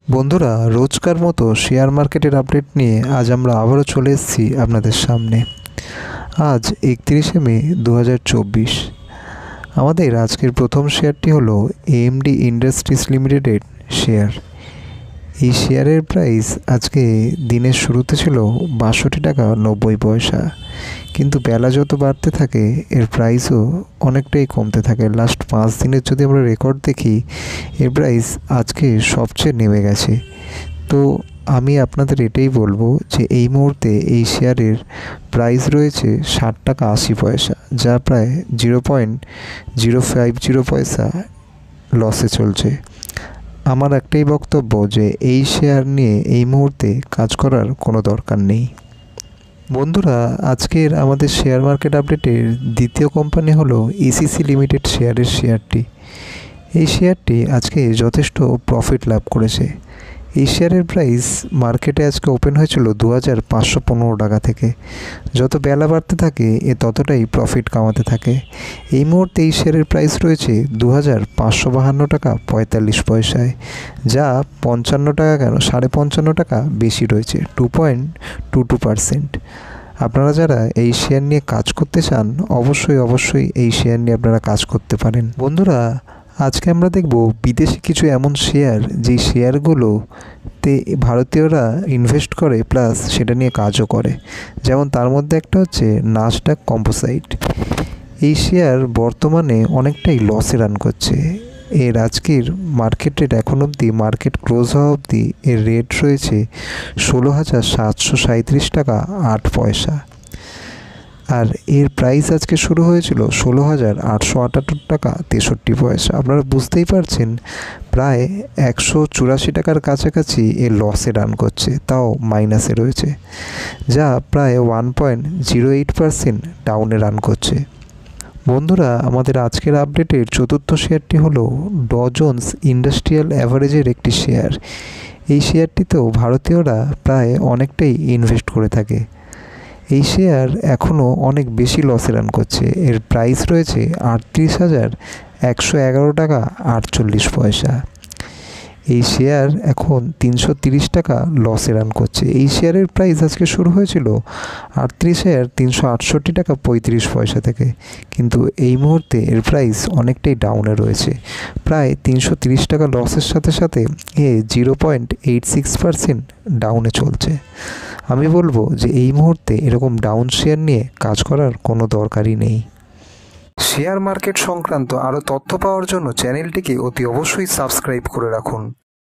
বন্ধুরা, রোজকার মতো শেয়ার মার্কেটের আপডেট নিয়ে আজ আমরা আবারও চলে এসেছি আপনাদের সামনে। আজ 31শে মে 2024। আমাদের আজকের প্রথম শেয়ারটি হলো এএমডি ইন্ডাস্ট্রিজ লিমিটেডের শেয়ার। এই শেয়ারের প্রাইস আজকে দিনের শুরুতে ছিল ৬২ টাকা ৯০ পয়সা, কিন্তু বেলা যত বাড়তে থাকে এর প্রাইসও অনেকটাই কমতে থাকে। লাস্ট 5 দিনের যদি আমরা রেকর্ড দেখি, এর প্রাইস আজকে সবচেয়ে নেমে গেছে। তো আমি আপনাদের এটাই বলবো যে এই মুহূর্তে এই শেয়ারের প্রাইস রয়েছে ৬০ টাকা ৮০ পয়সা, যা প্রায় 0.050 পয়সা লসে চলছে। আমার একটাই বক্তব্য যে এই শেয়ার নিয়ে এই মুহূর্তে কাজ করার কোনো দরকার নেই। বন্ধুরা, আজকের আমাদের শেয়ার মার্কেট আপডেটের দ্বিতীয় কোম্পানি হলো এসিসি লিমিটেড শেয়ারটি। এই শেয়ারটি আজকে যথেষ্ট প্রফিট লাভ করেছে। এই শেয়ারের প্রাইস মার্কেটে আজকে ওপেন হয়েছিল 2515 টাকা থেকে। যত বেলা বাড়তে থাকে ততটাই প্রফিট কামাতে থাকে। এই মুহূর্তে এই শেয়ারের প্রাইস রয়েছে 2552 টাকা 45 পয়সায়, যা 55 টাকা কেন 55.5 টাকা বেশি রয়েছে, 2.22%। আপনারা যারা এই শেয়ার নিয়ে কাজ করতে চান অবশ্যই এই শেয়ার নিয়ে আপনারা কাজ করতে পারেন। বন্ধুরা, আজকে আমরা দেখব বিদেশি কিছু এমন শেয়ার যেই শেয়ারগুলোতে ভারতীয়রা ইনভেস্ট করে প্লাস সেটা নিয়ে কাজও করে। যেমন তার মধ্যে একটা হচ্ছে নাসডাক কম্পোসাইট। এই শেয়ার বর্তমানে অনেকটাই লসে রান করছে। এর আজকের মার্কেট রেট এখন অবধি, মার্কেট ক্লোজ হওয়া অবধি এর রেট রয়েছে 16,737 টাকা 8 পয়সা। আর এর প্রাইস আজকে শুরু হয়েছিল 16,878 টাকা 63 পয়সা। আপনারা বুঝতেই পারছেন প্রায় 184 টাকার কাছাকাছি এর লসে রান করছে, তাও মাইনাসে রয়েছে, যা প্রায় 1.08% ডাউনে রান করছে। বন্ধুরা, আমাদের আজকের আপডেটের চতুর্থ শেয়ারটি হলো ডজন্স ইন্ডাস্ট্রিয়াল অ্যাভারেজের একটি শেয়ার। এই শেয়ারটিতেও ভারতীয়রা প্রায় অনেকটাই ইনভেস্ট করে থাকে। এই শেয়ার এখনও অনেক বেশি লসে রান করছে। এর প্রাইস রয়েছে 38,111 টাকা 48 পয়সা। এই শেয়ার এখন 330 টাকা লসে রান করছে। এই শেয়ারের প্রাইস আজকে শুরু হয়েছিল 38,368 টাকা 35 পয়সা থেকে, কিন্তু এই মুহূর্তে এর প্রাইস অনেকটাই ডাউনে রয়েছে। প্রায় 330 টাকা লসের সাথে সাথে 0.86% ডাউনে চলছে। আমি বলবো যে এই মুহূর্তে এরকম ডাউন শেয়ার নিয়ে কাজ করার কোনো দরকারই নেই। শেয়ার মার্কেট সংক্রান্ত আরও তথ্য পাওয়ার জন্য চ্যানেলটিকে অতি অবশ্যই সাবস্ক্রাইব করে রাখুন।